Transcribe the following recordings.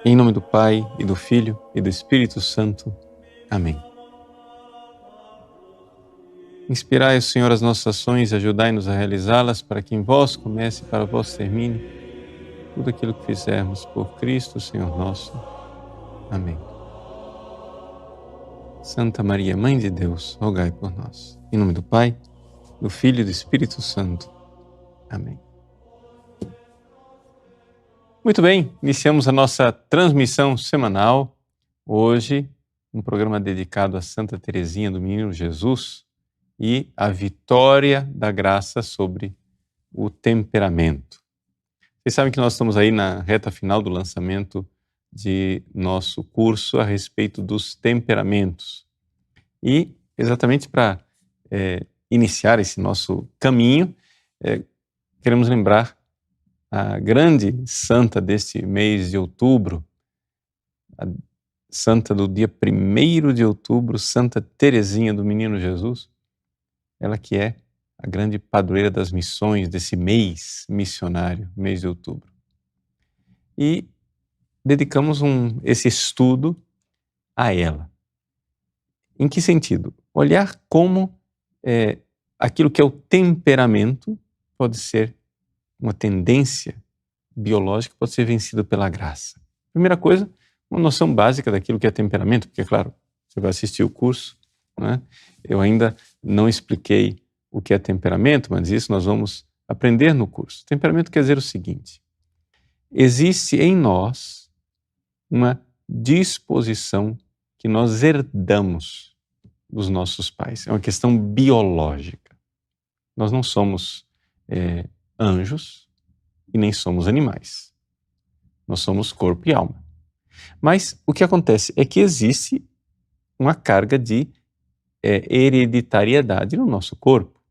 Em nome do Pai, e do Filho, e do Espírito Santo. Amém. Inspirai, Senhor, as nossas ações e ajudai-nos a realizá-las, para que em vós comece e para vós termine tudo aquilo que fizermos por Cristo, Senhor nosso. Amém. Santa Maria, Mãe de Deus, rogai por nós. Em nome do Pai, do Filho e do Espírito Santo. Amém. Muito bem, iniciamos a nossa transmissão semanal. Hoje, um programa dedicado a Santa Teresinha do Menino Jesus e a vitória da graça sobre o temperamento. Vocês sabem que nós estamos aí na reta final do lançamento de nosso curso a respeito dos temperamentos. E exatamente para iniciar esse nosso caminho, queremos lembrar a grande santa deste mês de outubro, a santa do dia 1º de outubro, Santa Teresinha do Menino Jesus, ela que é a grande padroeira das missões desse mês missionário, mês de outubro. E dedicamos esse estudo a ela. Em que sentido? Olhar como aquilo que é o temperamento pode ser uma tendência biológica, pode ser vencido pela graça. Primeira coisa, uma noção básica daquilo que é temperamento, porque, claro, você vai assistir o curso, né? Eu ainda não expliquei o que é temperamento, mas isso nós vamos aprender no curso. Temperamento quer dizer o seguinte: existe em nós uma disposição que nós herdamos dos nossos pais. É uma questão biológica. Nós não somos anjos e nem somos animais. Nós somos corpo e alma. Mas o que acontece é que existe uma carga de hereditariedade no nosso corpo,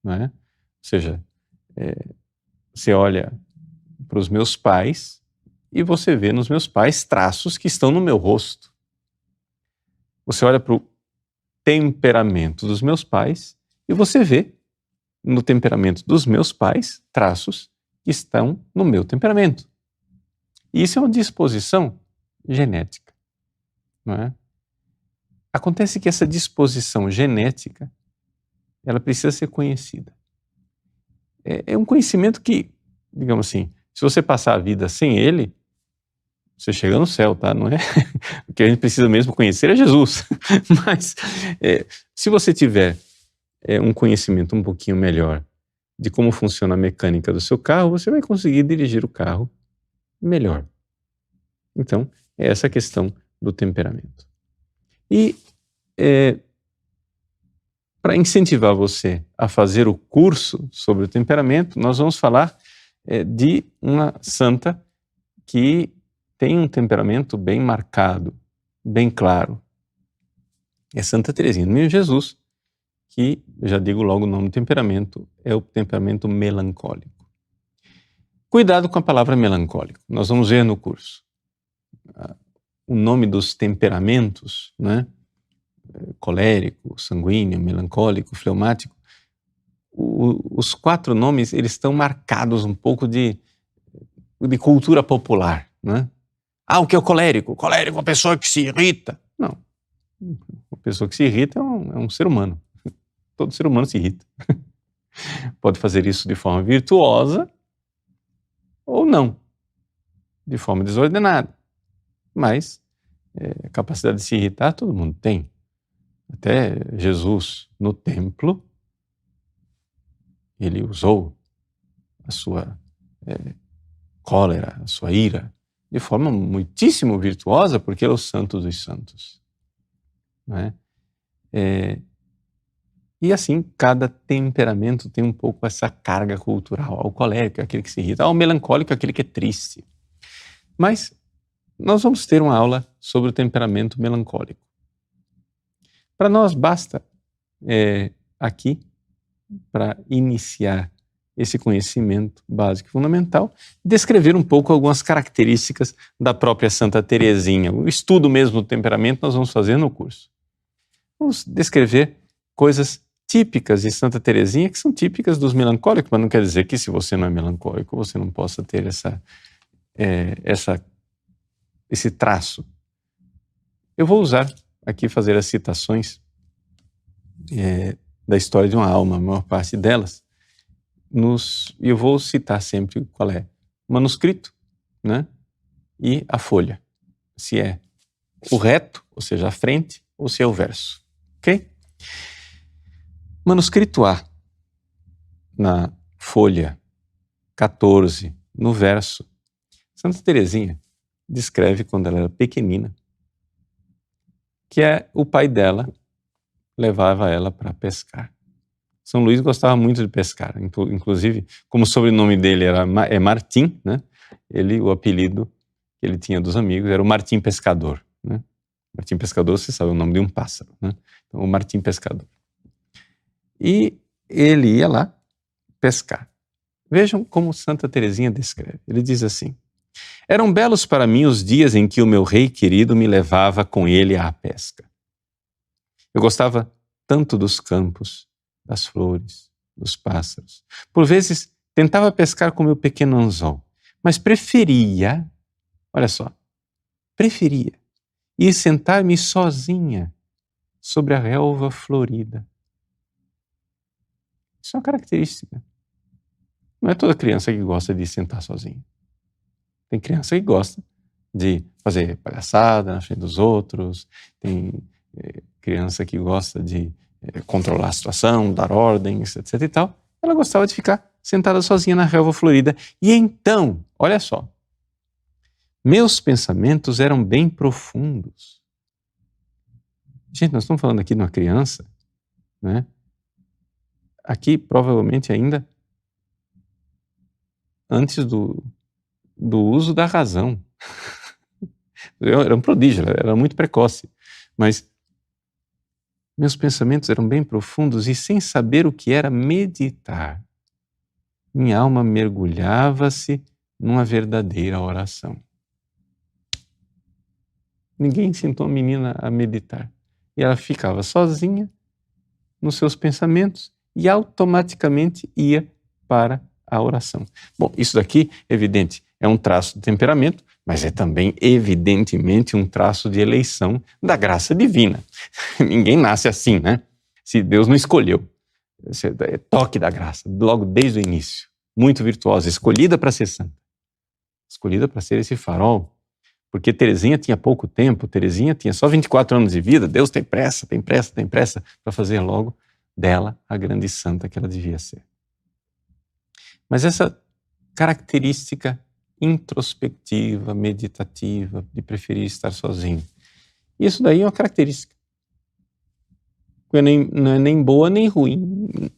não é? Ou seja, você olha para os meus pais e você vê nos meus pais traços que estão no meu rosto. Você olha para o temperamento dos meus pais e você vê no temperamento dos meus pais traços que estão no meu temperamento. E isso é uma disposição genética, não é? Acontece que essa disposição genética, ela precisa ser conhecida. É um conhecimento que, digamos assim, se você passar a vida sem ele, você chega no céu, tá? Não é? O que a gente precisa mesmo conhecer é Jesus. Mas se você tiver um conhecimento um pouquinho melhor de como funciona a mecânica do seu carro, você vai conseguir dirigir o carro melhor. Então, é essa a questão do temperamento. E para incentivar você a fazer o curso sobre o temperamento, nós vamos falar de uma santa que tem um temperamento bem marcado, bem claro. É Santa Teresinha do Menino Jesus, que, eu já digo logo o nome do temperamento, é o temperamento melancólico. Cuidado com a palavra melancólico, nós vamos ver no curso. O nome dos temperamentos, né? Colérico, sanguíneo, melancólico, fleumático, os 4 nomes, eles estão marcados um pouco de cultura popular, né? O que é o colérico? O colérico é uma pessoa que se irrita. Não, uma pessoa que se irrita é um ser humano. Todo ser humano se irrita. Pode fazer isso de forma virtuosa ou não, de forma desordenada. Mas a capacidade de se irritar todo mundo tem. Até Jesus, no templo, ele usou a sua cólera, a sua ira, de forma muitíssimo virtuosa, porque ele é o santo dos santos. Não é? E assim, cada temperamento tem um pouco essa carga cultural. O colérico é aquele que se irrita, o melancólico é aquele que é triste. Mas nós vamos ter uma aula sobre o temperamento melancólico. Para nós basta aqui, para iniciar esse conhecimento básico e fundamental, descrever um pouco algumas características da própria Santa Teresinha. O estudo mesmo do temperamento nós vamos fazer no curso. Vamos descrever coisas típicas de Santa Teresinha, que são típicas dos melancólicos, mas não quer dizer que se você não é melancólico, você não possa ter essa esse traço. Eu vou usar aqui, fazer as citações da história de uma alma, a maior parte delas, e eu vou citar sempre qual é o manuscrito, né, e a folha, se é o reto, ou seja, a frente, ou se é o verso, ok? Manuscrito A, na folha 14, no verso, Santa Teresinha descreve quando ela era pequenina, que o pai dela levava ela para pescar. São Luís gostava muito de pescar, inclusive, como o sobrenome dele é Martim, né? O apelido que ele tinha dos amigos era o Martim Pescador, né? Martim Pescador, você sabe o nome de um pássaro, né? Então, o Martim Pescador. E ele ia lá pescar. Vejam como Santa Teresinha descreve. Ele diz assim: eram belos para mim os dias em que o meu rei querido me levava com ele à pesca. Eu gostava tanto dos campos, das flores, dos pássaros. Por vezes, tentava pescar com meu pequeno anzol, mas preferia, olha só, preferia ir sentar-me sozinha sobre a relva florida. Isso é uma característica. Não é toda criança que gosta de sentar sozinha. Tem criança que gosta de fazer palhaçada na frente dos outros, tem criança que gosta de controlar a situação, dar ordens, etc e tal. Ela gostava de ficar sentada sozinha na relva florida. E então, olha só, meus pensamentos eram bem profundos. Gente, nós estamos falando aqui de uma criança, né? Aqui, provavelmente, ainda antes do uso da razão. Era um prodígio, era muito precoce. Mas meus pensamentos eram bem profundos e, sem saber o que era meditar, minha alma mergulhava-se numa verdadeira oração. Ninguém ensinou a menina a meditar. E ela ficava sozinha nos seus pensamentos e automaticamente ia para a oração. Bom, isso daqui, evidente, é um traço de temperamento, mas é também, evidentemente, um traço de eleição da graça divina. Ninguém nasce assim, né? Se Deus não escolheu. É toque da graça, logo desde o início. Muito virtuosa, escolhida para ser santa. Escolhida para ser esse farol. Porque Teresinha tinha pouco tempo, Teresinha tinha só 24 anos de vida. Deus tem pressa para fazer logo dela a grande santa que ela devia ser. Mas essa característica introspectiva, meditativa, de preferir estar sozinho, isso daí é uma característica. Não é nem boa nem ruim.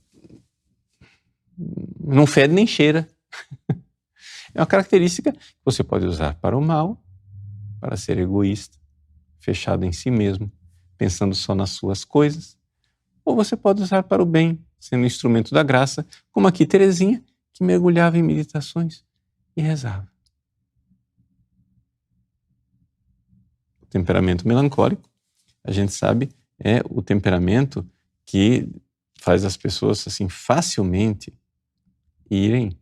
Não fede nem cheira. É uma característica que você pode usar para o mal, para ser egoísta, fechado em si mesmo, pensando só nas suas coisas, ou você pode usar para o bem, sendo instrumento da graça, como aqui Teresinha, que mergulhava em meditações e rezava. O temperamento melancólico, a gente sabe, é o temperamento que faz as pessoas assim facilmente irem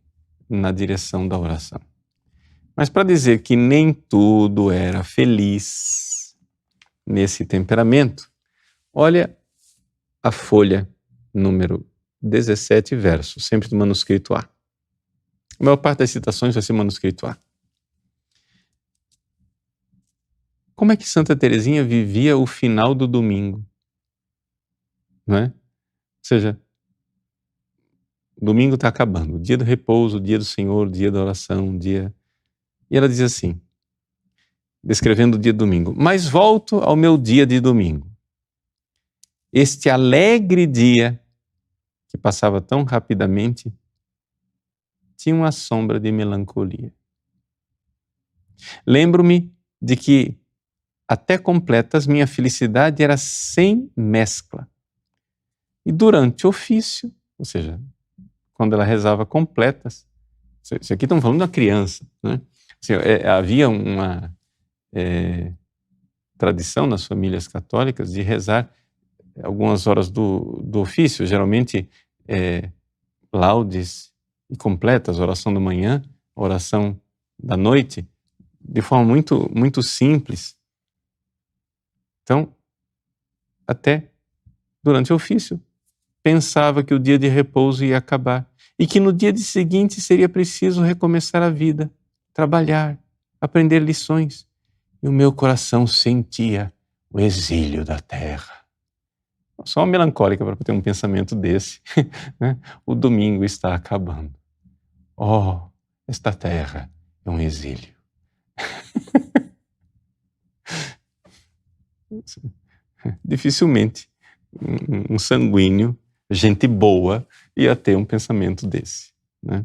na direção da oração. Mas para dizer que nem tudo era feliz nesse temperamento, olha a folha número 17, verso, sempre do manuscrito A. A maior parte das citações vai ser manuscrito A. Como é que Santa Teresinha vivia o final do domingo? Não é? Ou seja, o domingo está acabando, o dia do repouso, o dia do Senhor, o dia da oração, o dia... E ela diz assim, descrevendo o dia do domingo: mas volto ao meu dia de domingo. Este alegre dia, que passava tão rapidamente, tinha uma sombra de melancolia. Lembro-me de que, até completas, minha felicidade era sem mescla. E durante o ofício, ou seja, quando ela rezava completas, isso aqui estamos falando de uma criança, né? Assim, havia uma tradição nas famílias católicas de rezar algumas horas do ofício, geralmente laudes e completas, oração da manhã, oração da noite, de forma muito, muito simples. Então, até durante o ofício, pensava que o dia de repouso ia acabar e que no dia seguinte seria preciso recomeçar a vida, trabalhar, aprender lições. E o meu coração sentia o exílio da terra. Só uma melancólica para ter um pensamento desse. Né? O domingo está acabando. Oh, esta terra é um exílio. Dificilmente um sanguíneo, gente boa, ia ter um pensamento desse. Né?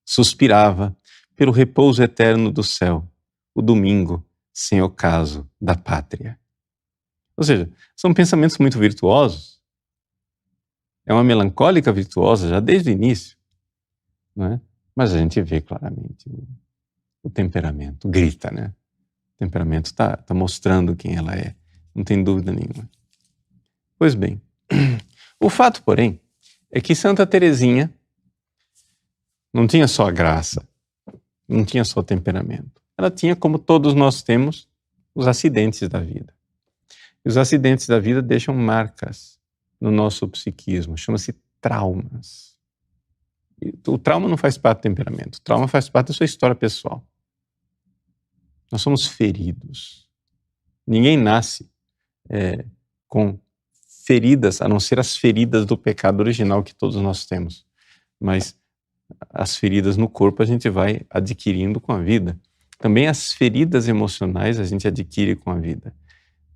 Suspirava pelo repouso eterno do céu, o domingo sem ocaso da pátria. Ou seja, são pensamentos muito virtuosos. É uma melancólica virtuosa já desde o início. Não é? Mas a gente vê claramente o temperamento, grita, né? O temperamento está mostrando quem ela é, não tem dúvida nenhuma. Pois bem, o fato, porém, é que Santa Teresinha não tinha só a graça, não tinha só o temperamento. Ela tinha, como todos nós temos, os acidentes da vida. E os acidentes da vida deixam marcas no nosso psiquismo, chama-se traumas. E o trauma não faz parte do temperamento, o trauma faz parte da sua história pessoal. Nós somos feridos. Ninguém nasce com feridas, a não ser as feridas do pecado original que todos nós temos. Mas as feridas no corpo a gente vai adquirindo com a vida. Também as feridas emocionais a gente adquire com a vida.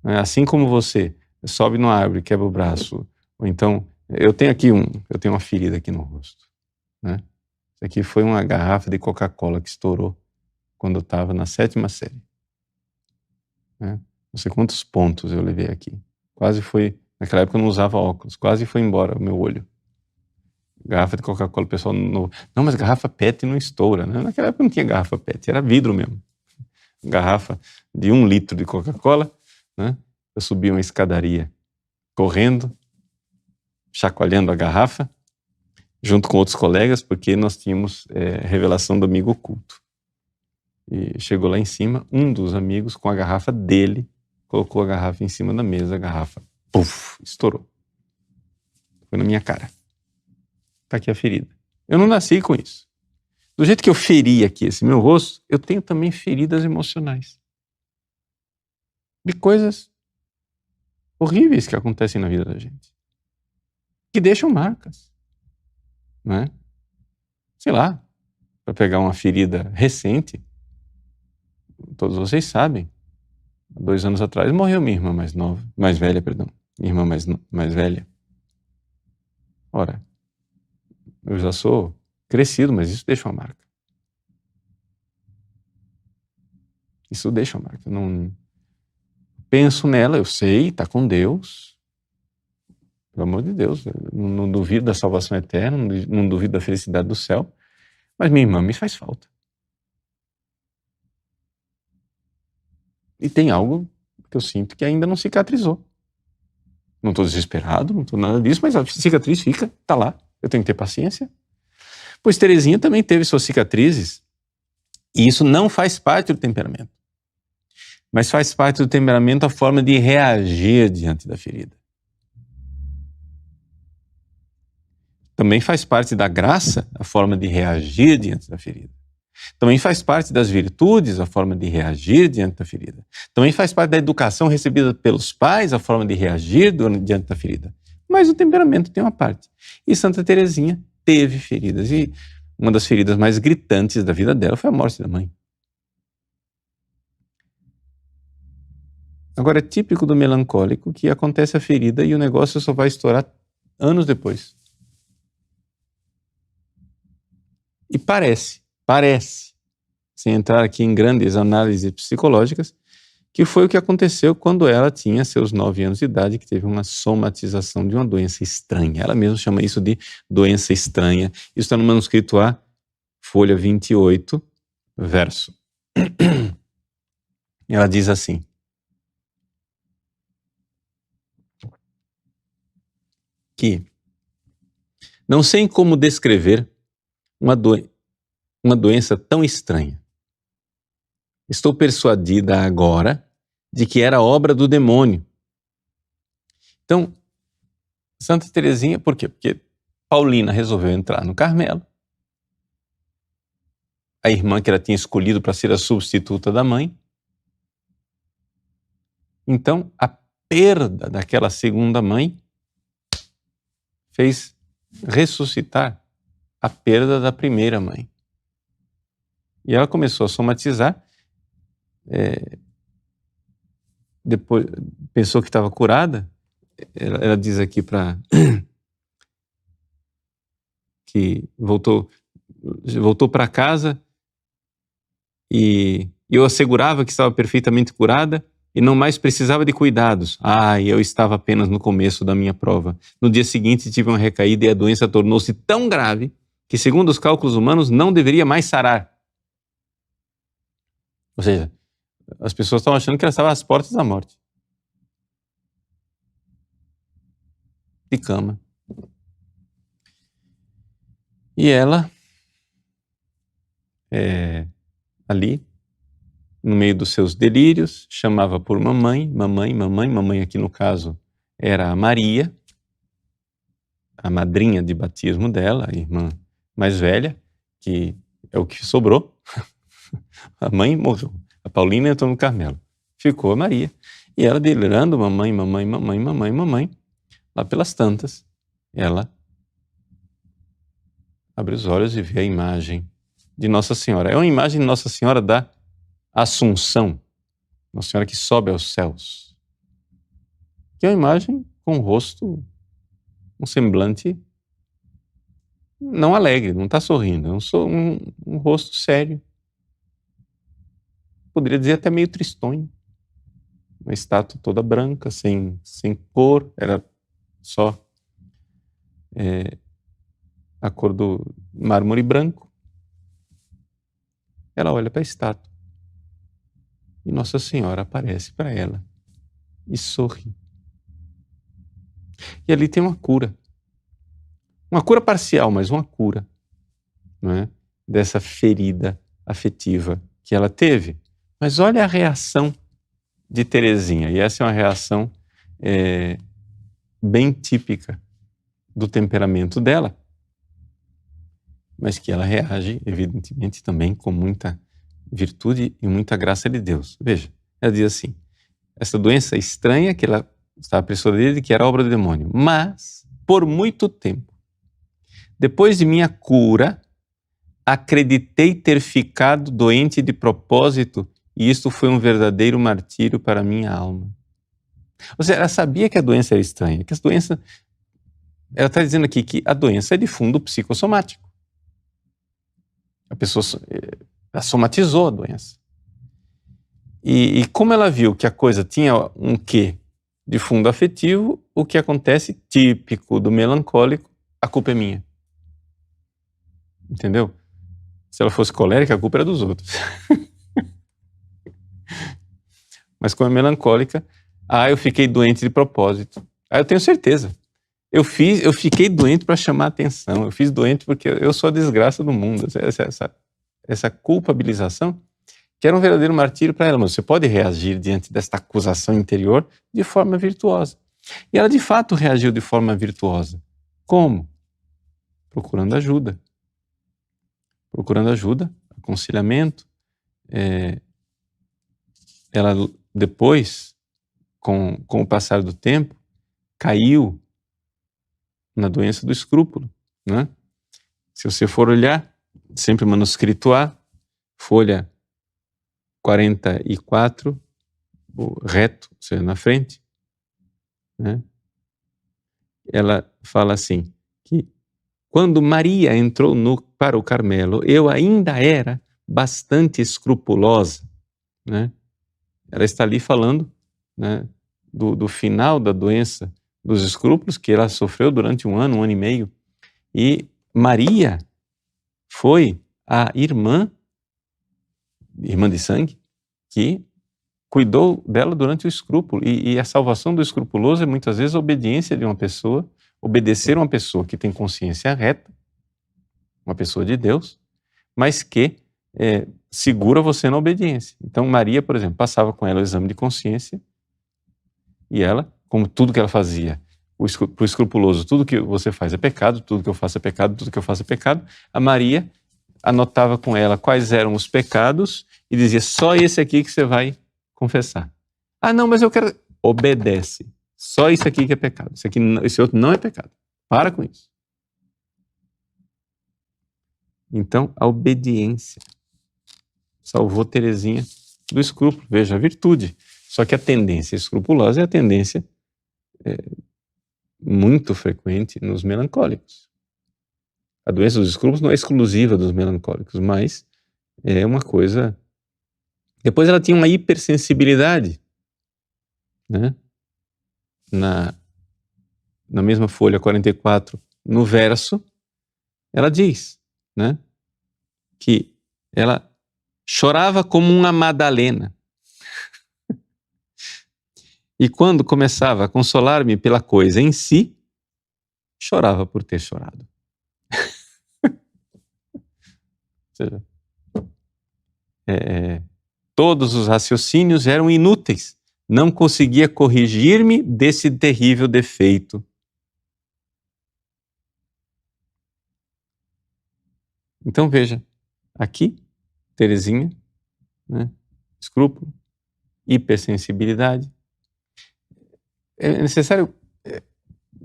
Assim como você sobe numa árvore, quebra o braço, ou então, eu tenho uma ferida aqui no rosto. Né? Isso aqui foi uma garrafa de Coca-Cola que estourou quando eu estava na 7ª série. Né? Não sei quantos pontos eu levei aqui. Quase foi, naquela época eu não usava óculos, quase foi embora o meu olho. Garrafa de Coca-Cola, o pessoal não, mas garrafa PET não estoura, né? Naquela época não tinha garrafa PET, era vidro mesmo. Garrafa de 1 litro de Coca-Cola, né? Eu subi uma escadaria correndo, chacoalhando a garrafa, junto com outros colegas, porque nós tínhamos revelação do amigo oculto. E chegou lá em cima, um dos amigos, com a garrafa dele, colocou a garrafa em cima da mesa, a garrafa, puf, estourou. Foi na minha cara. Tá aqui a ferida. Eu não nasci com isso. Do jeito que eu feri aqui esse meu rosto, eu tenho também feridas emocionais. De coisas horríveis que acontecem na vida da gente. Que deixam marcas. Não é? Sei lá, para pegar uma ferida recente, todos vocês sabem, há 2 anos atrás morreu minha irmã mais velha. Minha irmã mais velha. Ora, eu já sou crescido, mas isso deixa uma marca. Isso deixa uma marca. Eu não penso nela, eu sei, está com Deus. Pelo amor de Deus, eu não duvido da salvação eterna, não duvido da felicidade do céu, mas minha irmã me faz falta. E tem algo que eu sinto que ainda não cicatrizou. Não estou desesperado, não estou nada disso, mas a cicatriz fica, está lá. Eu tenho que ter paciência. Pois Teresinha também teve suas cicatrizes, e isso não faz parte do temperamento. Mas faz parte do temperamento a forma de reagir diante da ferida. Também faz parte da graça a forma de reagir diante da ferida. Também faz parte das virtudes a forma de reagir diante da ferida. Também faz parte da educação recebida pelos pais a forma de reagir diante da ferida. Mas o temperamento tem uma parte. E Santa Teresinha teve feridas. E uma das feridas mais gritantes da vida dela foi a morte da mãe. Agora, é típico do melancólico que acontece a ferida e o negócio só vai estourar anos depois. E parece, sem entrar aqui em grandes análises psicológicas, que foi o que aconteceu quando ela tinha seus 9 anos de idade, que teve uma somatização de uma doença estranha. Ela mesma chama isso de doença estranha. Isso está no manuscrito A, folha 28, verso. Ela diz assim: que não sei como descrever uma doença tão estranha. Estou persuadida agora de que era obra do demônio. Então, Santa Teresinha, por quê? Porque Paulina resolveu entrar no Carmelo. A irmã que ela tinha escolhido para ser a substituta da mãe. Então, a perda daquela segunda mãe fez ressuscitar a perda da primeira mãe. E ela começou a somatizar, depois pensou que estava curada. Ela diz aqui que voltou para casa e eu assegurava que estava perfeitamente curada e não mais precisava de cuidados. Eu estava apenas no começo da minha prova. No dia seguinte tive uma recaída e a doença tornou-se tão grave que, segundo os cálculos humanos, não deveria mais sarar. Ou seja, as pessoas estavam achando que ela estava às portas da morte. De cama. E ela, ali, no meio dos seus delírios, chamava por mamãe. Mamãe aqui no caso era a Maria, a madrinha de batismo dela, a irmã mais velha, que é o que sobrou. A mãe morreu, a Paulina entrou no Carmelo, ficou a Maria. E ela delirando, mamãe, lá pelas tantas, ela abre os olhos e vê a imagem de Nossa Senhora. É uma imagem de Nossa Senhora da Assunção, Nossa Senhora que sobe aos céus. Que é uma imagem com um rosto, um semblante não alegre, não está sorrindo, é um rosto sério. Poderia dizer até meio tristonho. Uma estátua toda branca, sem cor, era só a cor do mármore branco. Ela olha para a estátua e Nossa Senhora aparece para ela e sorri. E ali tem uma cura parcial, mas uma cura, não é? Dessa ferida afetiva que ela teve. Mas olha a reação de Teresinha, e essa é uma reação bem típica do temperamento dela, mas que ela reage, evidentemente, também com muita virtude e muita graça de Deus. Veja, ela diz assim, essa doença estranha que ela estava persuadida de que era obra do demônio, mas, por muito tempo, depois de minha cura, acreditei ter ficado doente de propósito e isto foi um verdadeiro martírio para a minha alma. Ou seja, ela sabia que a doença era estranha, que as doenças... Ela está dizendo aqui que a doença é de fundo psicossomático. A pessoa ela somatizou a doença. E como ela viu que a coisa tinha um quê de fundo afetivo, o que acontece, típico do melancólico, a culpa é minha. Entendeu? Se ela fosse colérica, a culpa era dos outros. Mas como é melancólica, eu fiquei doente de propósito. Eu tenho certeza. Eu fiquei doente para chamar a atenção. Eu fiz doente porque eu sou a desgraça do mundo. Essa culpabilização, que era um verdadeiro martírio para ela. Mas você pode reagir diante desta acusação interior de forma virtuosa. E ela, de fato, reagiu de forma virtuosa. Como? Procurando ajuda. Procurando ajuda, aconselhamento. Ela, depois, com o passar do tempo, caiu na doença do escrúpulo, né? Se você for olhar, sempre manuscrito A, folha 44, reto, ou seja, na frente, né? Ela fala assim, que quando Maria entrou para o Carmelo, eu ainda era bastante escrupulosa, né? Ela está ali falando, né, do final da doença dos escrúpulos, que ela sofreu durante um ano e meio. E Maria foi a irmã de sangue, que cuidou dela durante o escrúpulo. E a salvação do escrupuloso é muitas vezes a obediência de uma pessoa, obedecer uma pessoa que tem consciência reta, uma pessoa de Deus, mas que segura você na obediência. Então Maria, por exemplo, passava com ela o exame de consciência e ela, como tudo que ela fazia, para o escrupuloso, tudo que você faz é pecado, tudo que eu faço é pecado, tudo que eu faço é pecado, a Maria anotava com ela quais eram os pecados e dizia, só esse aqui que você vai confessar. Ah, não, mas eu quero... Obedece. Só isso aqui que é pecado. Esse outro não é pecado. Para com isso. Então, a obediência salvou Teresinha do escrúpulo. Veja, a virtude. Só que a tendência escrupulosa é a tendência muito frequente nos melancólicos. A doença dos escrúpulos não é exclusiva dos melancólicos, mas é uma coisa... Depois ela tinha uma hipersensibilidade, né? Na mesma folha 44, no verso, ela diz, né, que ela chorava como uma Madalena. E quando começava a consolar-me pela coisa em si, chorava por ter chorado. Ou seja, todos os raciocínios eram inúteis. Não conseguia corrigir-me desse terrível defeito. Então veja, aqui, Teresinha, né, escrúpulo, hipersensibilidade. É necessário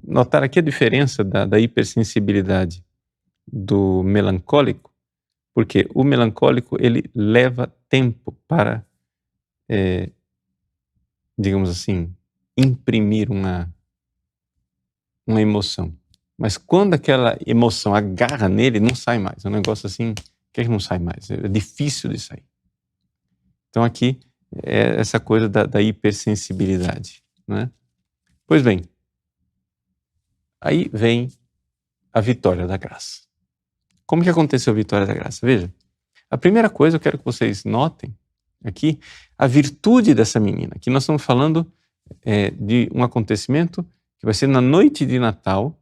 notar aqui a diferença da hipersensibilidade do melancólico, porque o melancólico ele leva tempo para, digamos assim, imprimir uma emoção. Mas quando aquela emoção agarra nele, não sai mais. É um negócio assim, que não sai mais. É difícil de sair. Então aqui é essa coisa da hipersensibilidade, né? Pois bem, aí vem a vitória da graça. Como que aconteceu a vitória da graça? Veja, a primeira coisa eu quero que vocês notem aqui a virtude dessa menina, que nós estamos falando de um acontecimento que vai ser na noite de Natal,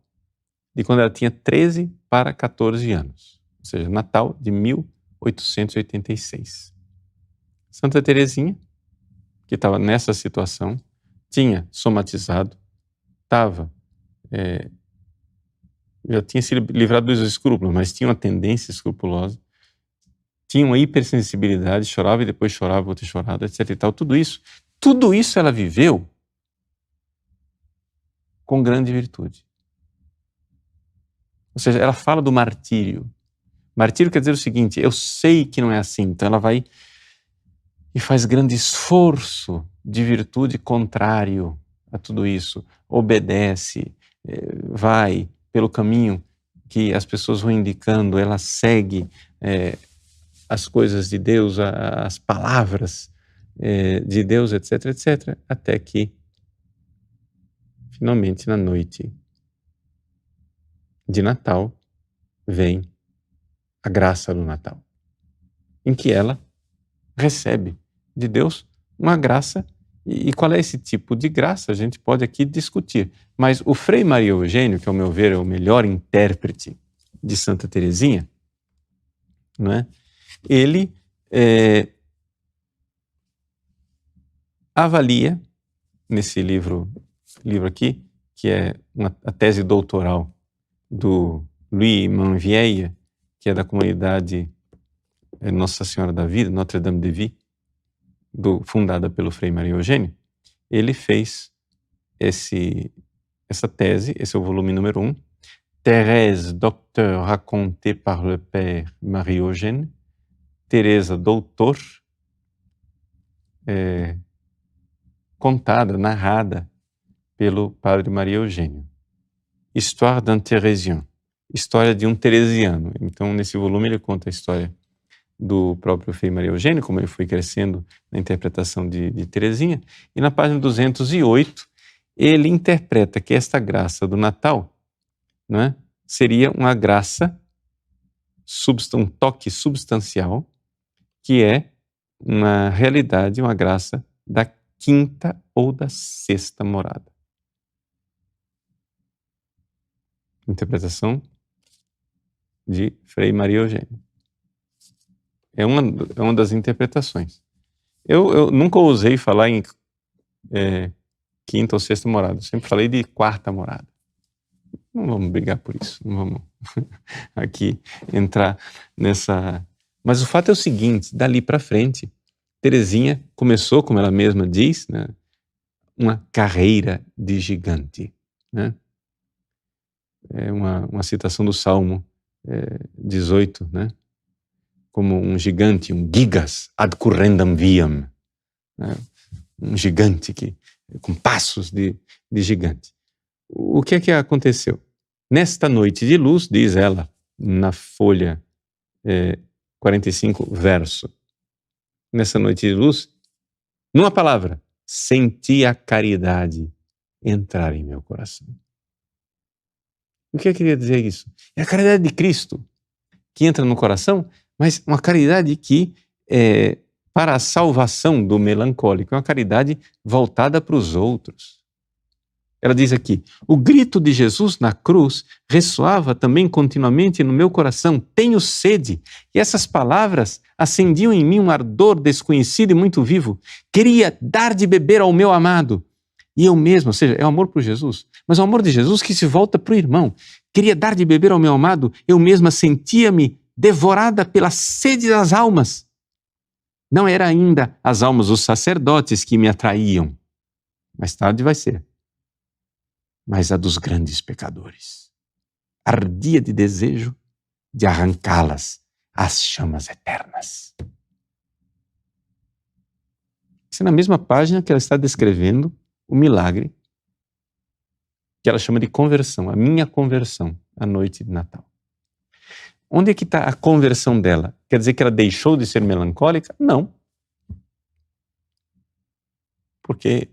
de quando ela tinha 13 para 14 anos, ou seja, Natal de 1886. Santa Teresinha, que estava nessa situação, tinha somatizado, já tinha se livrado dos escrúpulos, mas tinha uma tendência escrupulosa, tinha uma hipersensibilidade, chorava e depois chorava, outra chorava, etc e tal, tudo isso ela viveu com grande virtude. Ou seja, ela fala do martírio. Martírio quer dizer o seguinte, eu sei que não é assim, então ela vai e faz grande esforço de virtude contrário a tudo isso, obedece, vai pelo caminho que as pessoas vão indicando, ela segue as coisas de Deus, as palavras de Deus, etc, etc, até que finalmente na noite de Natal vem a graça do Natal, em que ela recebe de Deus uma graça. E qual é esse tipo de graça? A gente pode aqui discutir. Mas o Frei Maria Eugênio, que ao meu ver é o melhor intérprete de Santa Teresinha, não é? Ele avalia nesse livro aqui, que é a tese doutoral do Louis Manvieille, que é da comunidade Nossa Senhora da Vida, Notre-Dame de Vie, fundada pelo Frei Maria Eugênio. Ele fez essa tese, esse é o volume número 1, Thérèse, docteur racontée par le père Marie-Eugène, Teresa, doutor, contada, narrada pelo padre Maria Eugênio. Histoire d'un Thérésien, história de um teresiano. Então, nesse volume ele conta a história do próprio Frei Maria Eugênio, como ele foi crescendo na interpretação de Teresinha, e na página 208 ele interpreta que esta graça do Natal, né, seria uma graça, um toque substancial, que é uma realidade, uma graça da quinta ou da sexta morada. Interpretação de Frei Maria Eugênio. é uma das interpretações. Eu nunca ousei falar em quinta ou sexta morada, eu sempre falei de quarta morada. Não vamos brigar por isso, não vamos aqui entrar nessa... Mas o fato é o seguinte, dali para frente, Teresinha começou, como ela mesma diz, né, uma carreira de gigante, né? É uma citação do Salmo 18, né? Como um gigante, um gigas ad currendam viam, né? Um gigante com passos de gigante. O que é que aconteceu? Nesta noite de luz, diz ela, na folha 45, verso. Nessa noite de luz, numa palavra, senti a caridade entrar em meu coração. O que eu queria dizer isso? É a caridade de Cristo que entra no coração, mas uma caridade que é para a salvação do melancólico, é uma caridade voltada para os outros. Ela diz aqui, o grito de Jesus na cruz ressoava também continuamente no meu coração, tenho sede. E essas palavras acendiam em mim um ardor desconhecido e muito vivo. Queria dar de beber ao meu amado. E eu mesmo, ou seja, é o amor por Jesus, mas é o amor de Jesus que se volta para o irmão. Queria dar de beber ao meu amado, eu mesma sentia-me devorada pela sede das almas. Não era ainda as almas dos sacerdotes que me atraíam. Mais tarde vai ser. Mas a dos grandes pecadores. Ardia de desejo de arrancá-las às chamas eternas. Isso é na mesma página que ela está descrevendo o milagre que ela chama de conversão, a minha conversão, à noite de Natal. Onde é que está a conversão dela? Quer dizer que ela deixou de ser melancólica? Não. Porque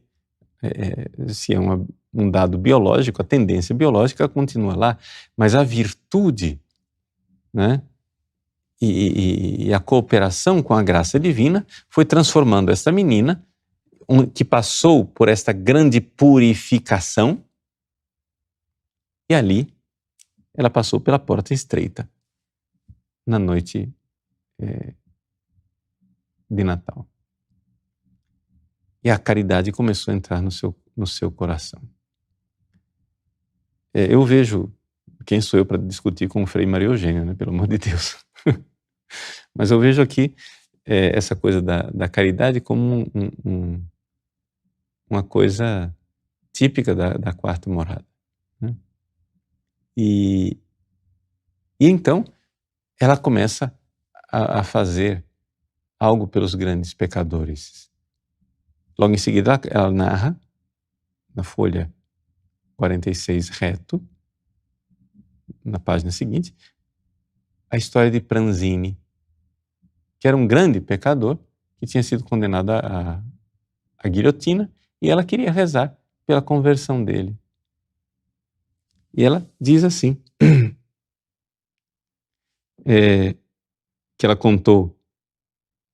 se é um dado biológico, a tendência biológica continua lá, mas a virtude, né, e a cooperação com a graça divina foi transformando esta menina, que passou por esta grande purificação, e ali ela passou pela porta estreita na noite de Natal. E a caridade começou a entrar no seu coração. Eu vejo, quem sou eu para discutir com o Frei Maria Eugênia, né? Pelo amor de Deus. Mas eu vejo aqui essa coisa da caridade como uma coisa típica da quarta morada, né? E então ela começa a fazer algo pelos grandes pecadores. Logo em seguida ela narra, na folha 46 reto, na página seguinte, a história de Pranzini, que era um grande pecador, que tinha sido condenado à guilhotina, e ela queria rezar pela conversão dele. E ela diz assim, que ela contou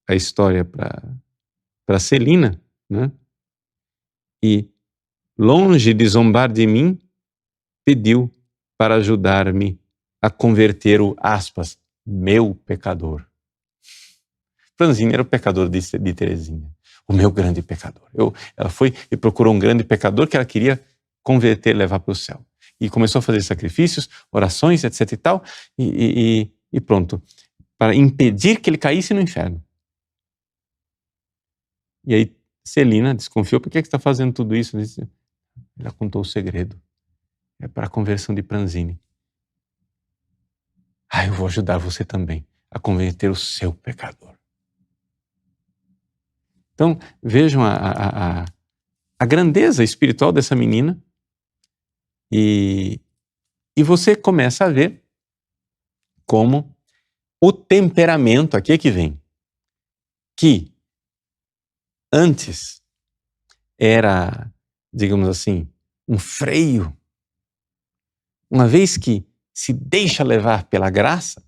a história para Celina, né? E, longe de zombar de mim, pediu para ajudar-me a converter o, aspas, meu pecador. Pranzini era o pecador de Teresinha, o meu grande pecador. Ela foi e procurou um grande pecador que ela queria converter, levar para o céu. E começou a fazer sacrifícios, orações, etc e tal, e pronto, para impedir que ele caísse no inferno. E aí Celina desconfiou, por que você está fazendo tudo isso? Ela contou o segredo. É para a conversão de Pranzini. Eu vou ajudar você também a converter o seu pecador. Então, vejam a grandeza espiritual dessa menina e você começa a ver como o temperamento, aqui é que vem, que antes era, digamos assim, um freio, uma vez que se deixa levar pela graça,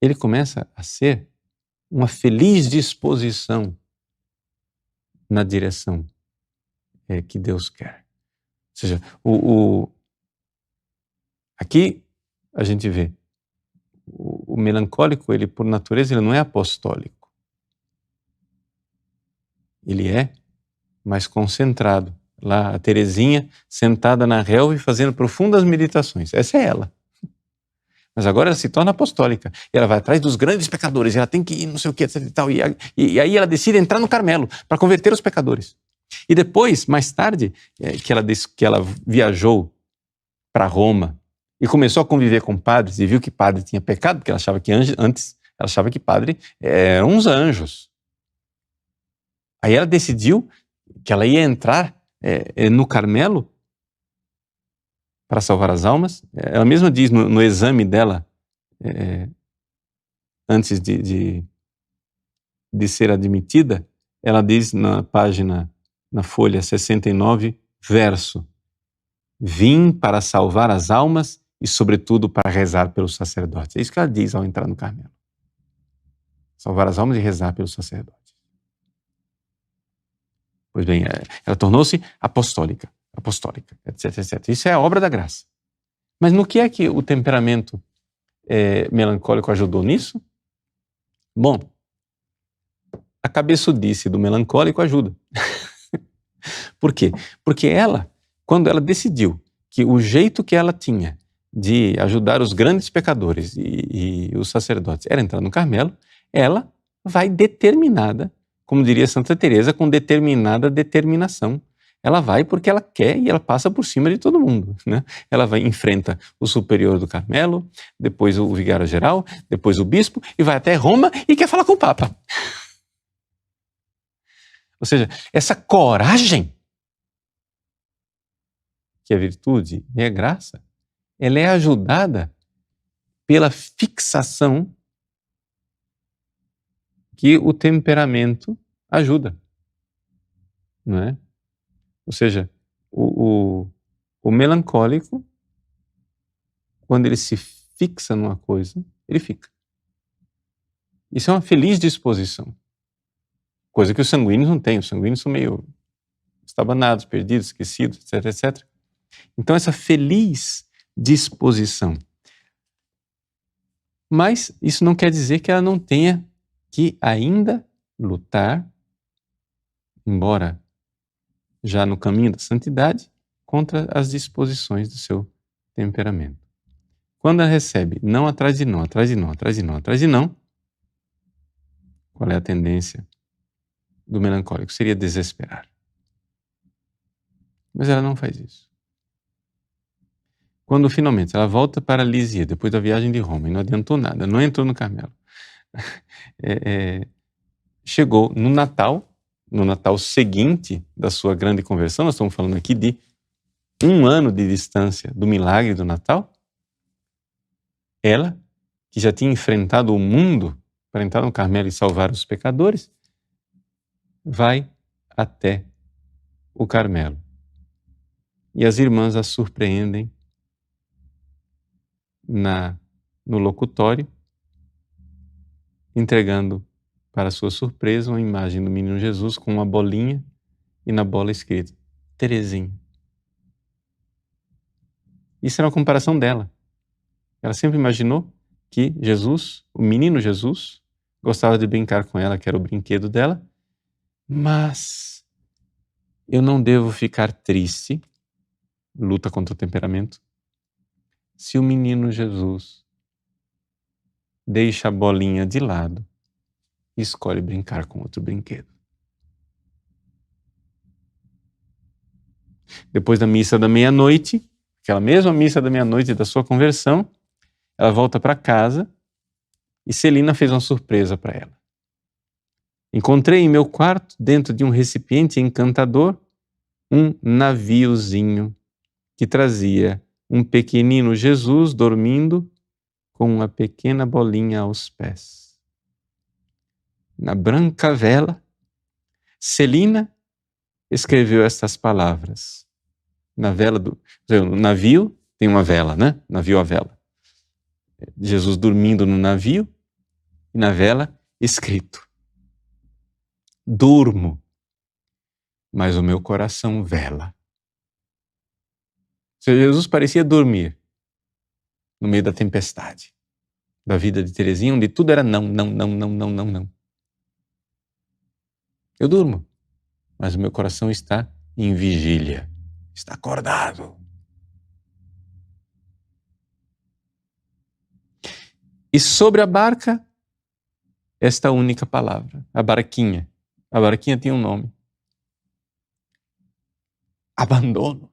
ele começa a ser uma feliz disposição na direção que Deus quer. Ou seja, aqui a gente vê O melancólico, ele por natureza, ele não é apostólico. Ele é mais concentrado. Lá a Teresinha sentada na relva e fazendo profundas meditações. Essa é ela. Mas agora ela se torna apostólica. E ela vai atrás dos grandes pecadores. E ela tem que ir não sei o que, etc e tal. E aí ela decide entrar no Carmelo para converter os pecadores. E depois, mais tarde, que ela viajou para Roma e começou a conviver com padres e viu que padre tinha pecado, porque ela achava que antes ela achava que padre eram uns anjos. Aí ela decidiu que ela ia entrar no Carmelo para salvar as almas. Ela mesma diz no exame dela, antes de ser admitida, ela diz na folha 69, verso: vim para salvar as almas e, sobretudo, para rezar pelos sacerdotes. É isso que ela diz ao entrar no Carmelo. Salvar as almas e rezar pelos sacerdotes. Pois bem, ela tornou-se apostólica, etc, etc. Isso é a obra da graça. Mas no que é que o temperamento melancólico ajudou nisso? Bom, a cabeçudice do melancólico ajuda. Por quê? Porque ela, quando ela decidiu que o jeito que ela tinha de ajudar os grandes pecadores e os sacerdotes era entrar no Carmelo, ela vai determinada, como diria Santa Teresa, com determinada determinação. Ela vai porque ela quer e ela passa por cima de todo mundo, né? Ela enfrenta o superior do Carmelo, depois o vigário-geral, depois o bispo e vai até Roma e quer falar com o Papa. Ou seja, essa coragem, que é virtude e é graça, ela é ajudada pela fixação que o temperamento ajuda, não é? Ou seja, o melancólico, quando ele se fixa numa coisa, ele fica. Isso é uma feliz disposição, coisa que os sanguíneos não têm. Os sanguíneos são meio estabanados, perdidos, esquecidos, etc, etc. Então, essa feliz disposição. Mas isso não quer dizer que ela não tenha que ainda lutar, embora já no caminho da santidade, contra as disposições do seu temperamento. Quando ela recebe não atrás de não, atrás de não, atrás de não, atrás de não, qual é a tendência do melancólico? Seria desesperar. Mas ela não faz isso. Quando finalmente ela volta para Lisieux, depois da viagem de Roma, e não adiantou nada, não entrou no Carmelo, chegou no Natal seguinte da sua grande conversão, nós estamos falando aqui de 1 ano de distância do milagre do Natal, ela, que já tinha enfrentado o mundo para entrar no Carmelo e salvar os pecadores, vai até o Carmelo. E as irmãs a surpreendem no locutório, entregando para sua surpresa uma imagem do menino Jesus com uma bolinha e na bola escrito Teresinha. Isso era uma comparação dela. Ela sempre imaginou que Jesus, o menino Jesus, gostava de brincar com ela, que era o brinquedo dela, mas eu não devo ficar triste, luta contra o temperamento, se o menino Jesus deixa a bolinha de lado e escolhe brincar com outro brinquedo. Depois da missa da meia-noite, aquela mesma missa da meia-noite da sua conversão, ela volta para casa e Celina fez uma surpresa para ela. Encontrei em meu quarto, dentro de um recipiente encantador, um naviozinho que trazia um pequenino Jesus dormindo com uma pequena bolinha aos pés. Na branca vela, Celina escreveu estas palavras. No navio tem uma vela, né? Navio a vela. Jesus dormindo no navio e na vela escrito: durmo, mas o meu coração vela. Jesus parecia dormir no meio da tempestade. da vida de Terezinha, onde tudo era não, não, não, não, não, não, não. Eu durmo, mas o meu coração está em vigília, está acordado. E sobre a barca, esta única palavra, a barquinha. A barquinha tinha um nome. Abandono.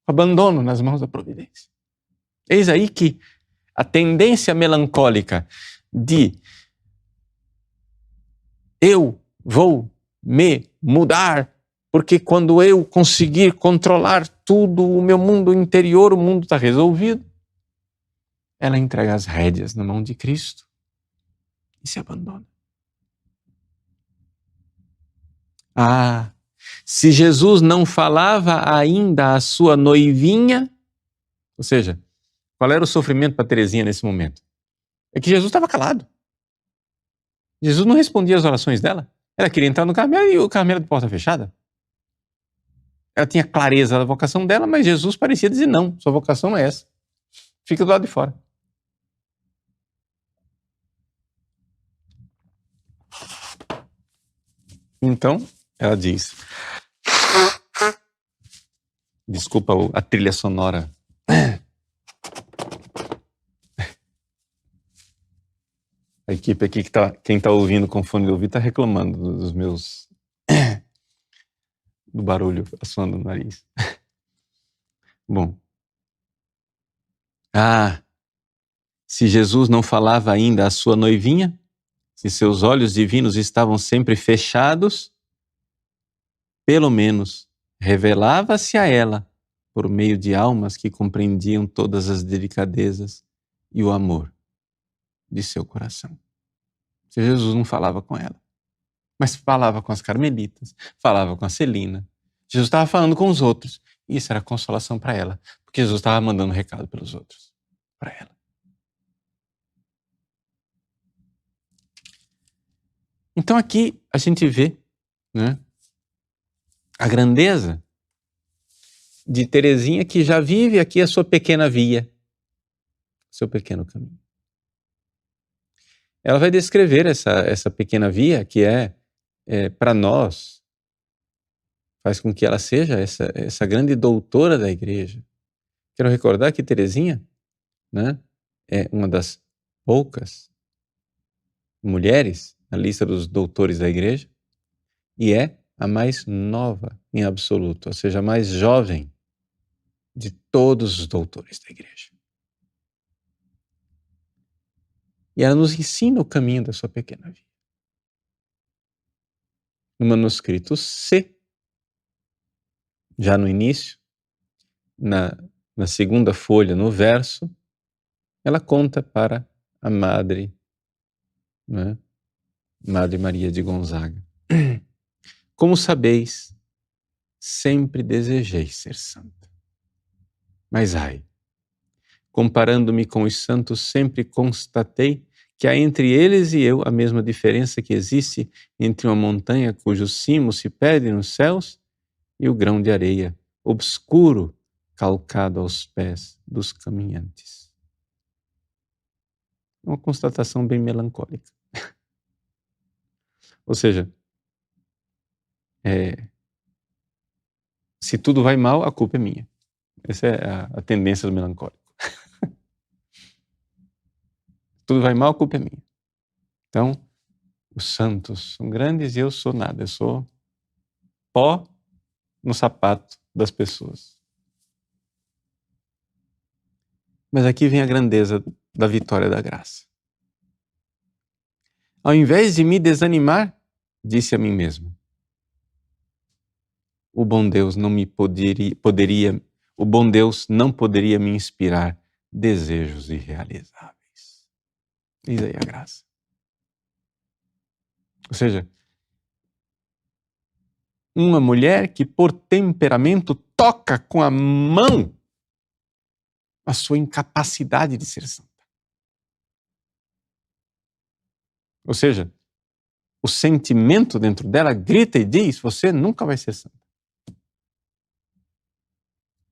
Abandono nas mãos da providência. Eis aí que a tendência melancólica de eu vou me mudar, porque quando eu conseguir controlar tudo, o meu mundo interior, o mundo está resolvido, ela entrega as rédeas na mão de Cristo e se abandona. Ah, se Jesus não falava ainda à sua noivinha, ou seja, qual era o sofrimento para Terezinha nesse momento? É que Jesus estava calado. Jesus não respondia às orações dela. Ela queria entrar no Carmelo e o Carmelo de porta fechada. Ela tinha clareza da vocação dela, mas Jesus parecia dizer não, sua vocação é essa. Fica do lado de fora. Então, ela diz... Desculpa a trilha sonora. A equipe aqui, quem está ouvindo com fone de ouvido, está reclamando dos meus... do barulho assoando no nariz. Bom. Ah, se Jesus não falava ainda à sua noivinha, se seus olhos divinos estavam sempre fechados, pelo menos revelava-se a ela por meio de almas que compreendiam todas as delicadezas e o amor de seu coração. Se Jesus não falava com ela, mas falava com as carmelitas, falava com a Celina. Jesus estava falando com os outros. Isso era consolação para ela, porque Jesus estava mandando recado pelos outros, para ela. Então aqui a gente vê, né, a grandeza de Terezinha, que já vive aqui a sua pequena via, seu pequeno caminho. Ela vai descrever essa pequena via que para nós, faz com que ela seja essa grande doutora da igreja. Quero recordar que Terezinha, né, é uma das poucas mulheres na lista dos doutores da igreja e é a mais nova em absoluto, ou seja, a mais jovem de todos os doutores da igreja. E ela nos ensina o caminho da sua pequena vida. No manuscrito C, já no início, na segunda folha, no verso, ela conta para a Madre, né, Madre Maria de Gonzaga. Como sabeis, sempre desejei ser santa. Mas ai, comparando-me com os santos, sempre constatei que há entre eles e eu a mesma diferença que existe entre uma montanha cujo cimo se perde nos céus e o grão de areia obscuro calcado aos pés dos caminhantes. Uma constatação bem melancólica. Ou seja, se tudo vai mal, a culpa é minha. Essa é a tendência do melancólico. Tudo vai mal, a culpa é minha. Então, os santos são grandes e eu sou nada. Eu sou pó no sapato das pessoas. Mas aqui vem a grandeza da vitória da graça. Ao invés de me desanimar, disse a mim mesmo, o bom Deus não poderia me inspirar desejos irrealizáveis. Eis aí a graça. Ou seja, uma mulher que por temperamento toca com a mão a sua incapacidade de ser santa. Ou seja, o sentimento dentro dela grita e diz, você nunca vai ser santa.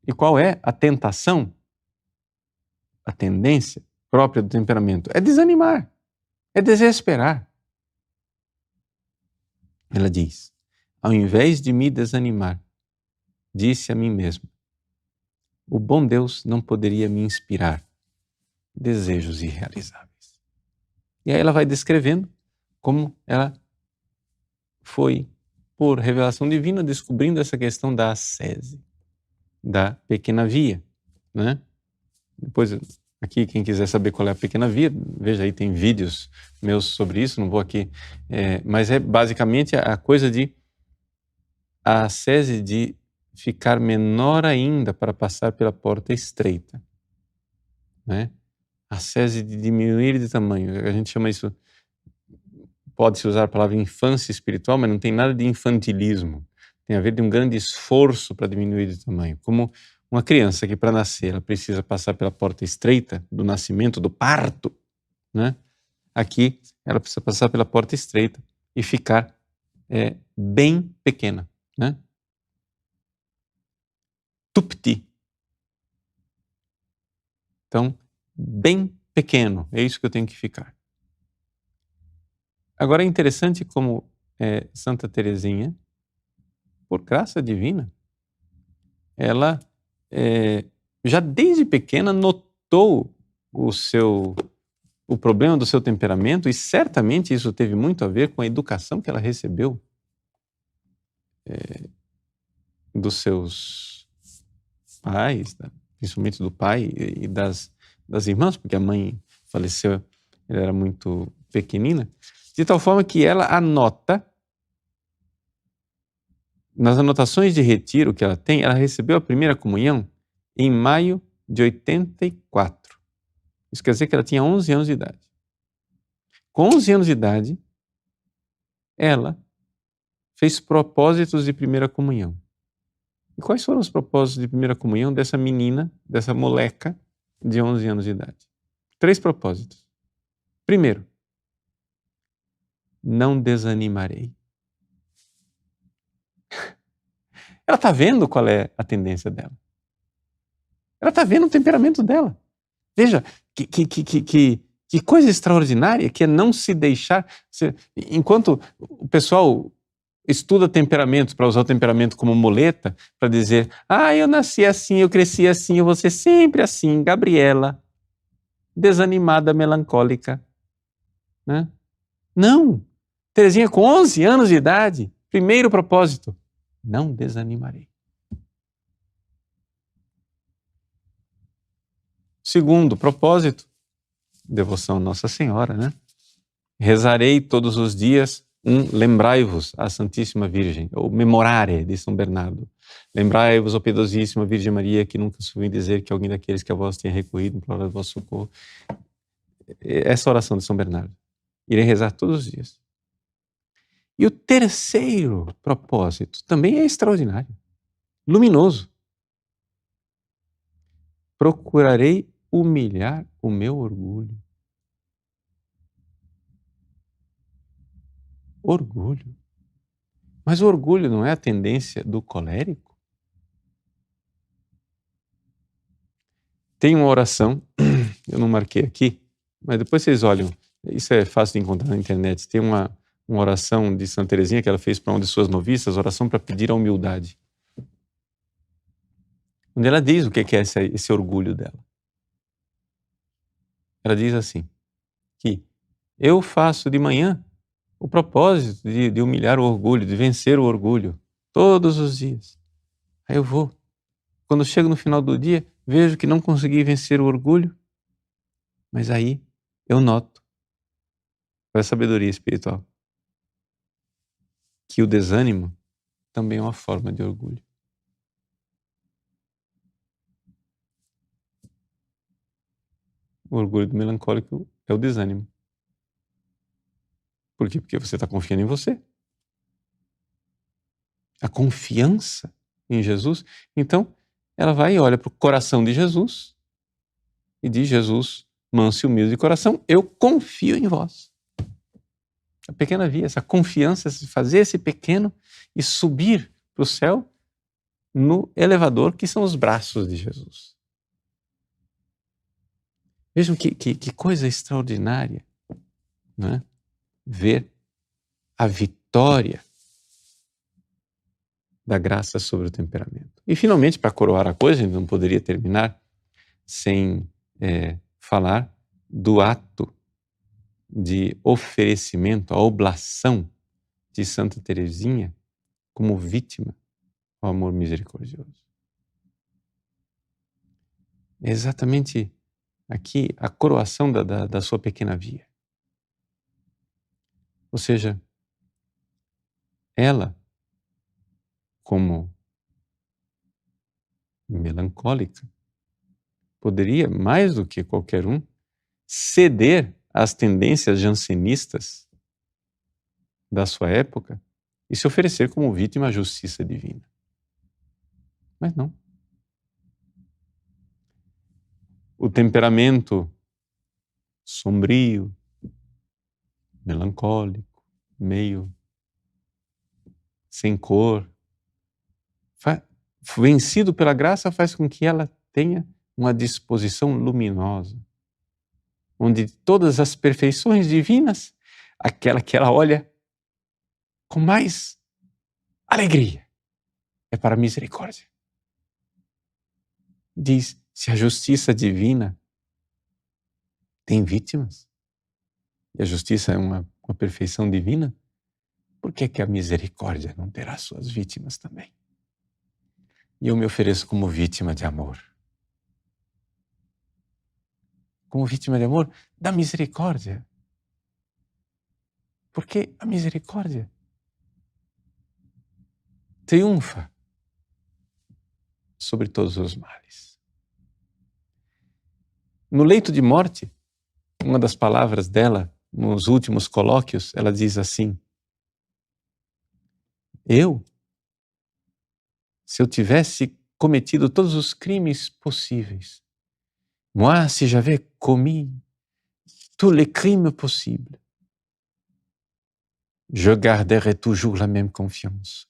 E qual é a tentação a tendência própria do temperamento é desanimar, é desesperar. Ela diz: ao invés de me desanimar, disse a mim mesma, o bom Deus não poderia me inspirar desejos irrealizáveis. E aí ela vai descrevendo como ela foi, por revelação divina, descobrindo essa questão da ascese, da pequena via, né? Depois, aqui, quem quiser saber qual é a pequena via, veja aí, tem vídeos meus sobre isso, não vou aqui, mas é basicamente a coisa de a ascese de ficar menor ainda para passar pela porta estreita, né? A ascese de diminuir de tamanho, a gente chama isso, pode-se usar a palavra infância espiritual, mas não tem nada de infantilismo, tem a ver de um grande esforço para diminuir de tamanho, como uma criança que para nascer ela precisa passar pela porta estreita do nascimento, do parto, né? Aqui ela precisa passar pela porta estreita e ficar bem pequena, né? Tupti. Então, bem pequeno, é isso que eu tenho que ficar. Agora é interessante como Santa Teresinha, por graça divina, ela já desde pequena notou o problema do seu temperamento, e certamente isso teve muito a ver com a educação que ela recebeu dos seus pais, principalmente do pai e das irmãs, porque a mãe faleceu, ela era muito pequenina, de tal forma que ela anota, nas anotações de retiro que ela tem, ela recebeu a primeira comunhão em maio de 84. Isso quer dizer que ela tinha 11 anos de idade. Com 11 anos de idade, ela fez propósitos de primeira comunhão. E quais foram os propósitos de primeira comunhão dessa menina, dessa moleca de 11 anos de idade? 3 propósitos. Primeiro, não desanimarei. Ela está vendo qual é a tendência dela. Ela está vendo o temperamento dela. Veja, que coisa extraordinária que é não se deixar... Enquanto o pessoal estuda temperamento, para usar o temperamento como muleta, para dizer, eu nasci assim, eu cresci assim, eu vou ser sempre assim, Gabriela, desanimada, melancólica. Né? Não! Teresinha com 11 anos de idade, primeiro propósito, não desanimarei. Segundo propósito, devoção a Nossa Senhora, né? Rezarei todos os dias lembrai-vos a Santíssima Virgem, ou memorare de São Bernardo. Lembrai-vos, ó piedosíssima Virgem Maria, que nunca soube dizer que alguém daqueles que a vós tenha recorrido implora o vosso socorro. Essa oração de São Bernardo. Irei rezar todos os dias. E o terceiro propósito também é extraordinário, luminoso. Procurarei humilhar o meu orgulho. Orgulho. Mas o orgulho não é a tendência do colérico? Tem uma oração, eu não marquei aqui, mas depois vocês olham, isso é fácil de encontrar na internet. Tem uma oração de Santa Teresinha que ela fez para uma de suas noviças, oração para pedir a humildade. Onde ela diz o que é esse orgulho dela. Ela diz assim, que eu faço de manhã o propósito de humilhar o orgulho, de vencer o orgulho, todos os dias. Aí eu vou. Quando chego no final do dia, vejo que não consegui vencer o orgulho, mas aí eu noto, com a sabedoria espiritual, que o desânimo também é uma forma de orgulho. O orgulho do melancólico é o desânimo. Por quê? Porque você está confiando em você. A confiança em Jesus. Então, ela vai e olha para o coração de Jesus e diz, Jesus, manso e humilde de coração, eu confio em vós. A pequena via, essa confiança, fazer esse pequeno e subir para o céu no elevador que são os braços de Jesus. Vejam que coisa extraordinária, não é? Ver a vitória da graça sobre o temperamento. E finalmente, para coroar a coisa, a gente não poderia terminar sem falar do ato de oferecimento, a oblação de Santa Teresinha como vítima ao amor misericordioso. É exatamente aqui a coroação da sua pequena via. Ou seja, ela, como melancólica, poderia, mais do que qualquer um, ceder às tendências jansenistas da sua época e se oferecer como vítima à justiça divina. Mas não. O temperamento sombrio, melancólico, meio sem cor, vencido pela graça, faz com que ela tenha uma disposição luminosa, onde todas as perfeições divinas, aquela que ela olha com mais alegria, é para a misericórdia. Diz, se a justiça divina tem vítimas, e a justiça é uma perfeição divina, por que a misericórdia não terá suas vítimas também? E eu me ofereço como vítima de amor. Como vítima de amor da misericórdia. Porque a misericórdia triunfa sobre todos os males. No leito de morte, uma das palavras dela, nos últimos colóquios, ela diz assim: se eu tivesse cometido todos os crimes possíveis, moi, si j'avais commis tous les crimes possibles, je garderais toujours la même confiance.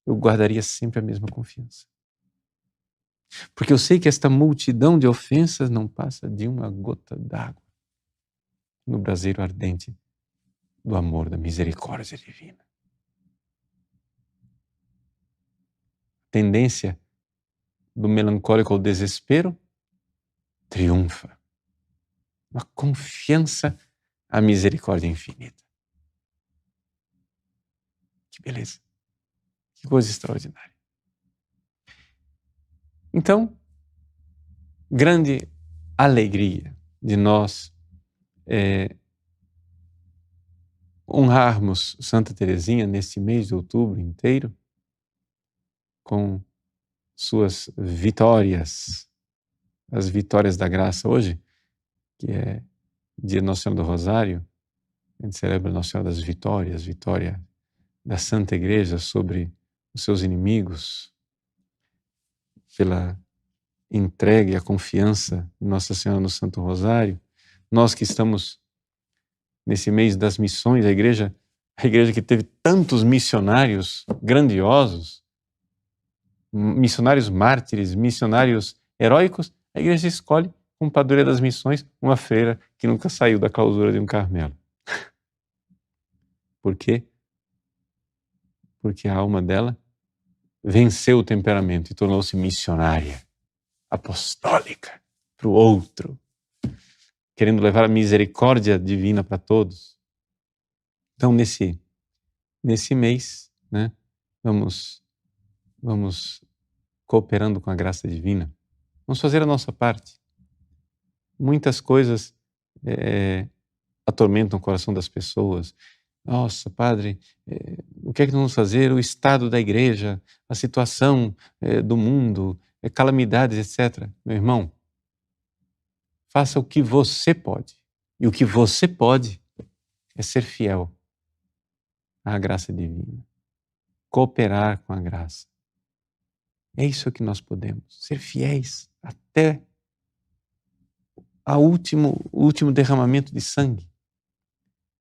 Eu guardaria sempre a mesma confiança. Porque eu sei que esta multidão de ofensas não passa de uma gota d'água no braseiro ardente do amor, da misericórdia divina. Tendência do melancólico ao desespero triunfa. Uma confiança à misericórdia infinita. Que beleza. Que coisa extraordinária. Então, grande alegria de nós honrarmos Santa Teresinha neste mês de outubro inteiro com suas vitórias, as vitórias da graça. Hoje, que é dia de Nossa Senhora do Rosário, a gente celebra Nossa Senhora das Vitórias, vitória da Santa Igreja sobre os seus inimigos, pela entrega e a confiança em Nossa Senhora no Santo Rosário. Nós que estamos nesse mês das missões, a igreja que teve tantos missionários grandiosos, missionários mártires, missionários heróicos, a igreja escolhe como padroeira das missões uma freira que nunca saiu da clausura de um Carmelo. Por quê? Porque a alma dela venceu o temperamento e tornou-se missionária, apostólica para o outro, querendo levar a misericórdia divina para todos. Então, nesse mês, né, vamos cooperando com a graça divina. Vamos fazer a nossa parte. Muitas coisas atormentam o coração das pessoas. Nossa, padre, o que é que nós vamos fazer? O estado da igreja, a situação do mundo, calamidades, etc. Meu irmão, faça o que você pode. E o que você pode é ser fiel à graça divina. Cooperar com a graça. É isso que nós podemos. Ser fiéis até o último derramamento de sangue.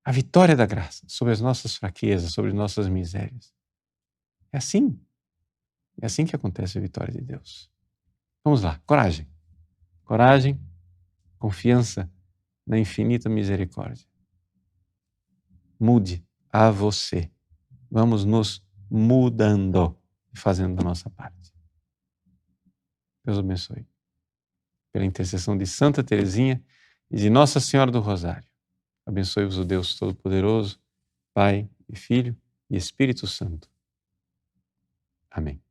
A vitória da graça sobre as nossas fraquezas, sobre nossas misérias. É assim. É assim que acontece a vitória de Deus. Vamos lá, coragem. Coragem confiança na infinita misericórdia. Mude a você. Vamos nos mudando e fazendo a nossa parte. Deus abençoe. Pela intercessão de Santa Teresinha e de Nossa Senhora do Rosário. Abençoe-vos o Deus Todo-Poderoso, Pai e Filho e Espírito Santo. Amém.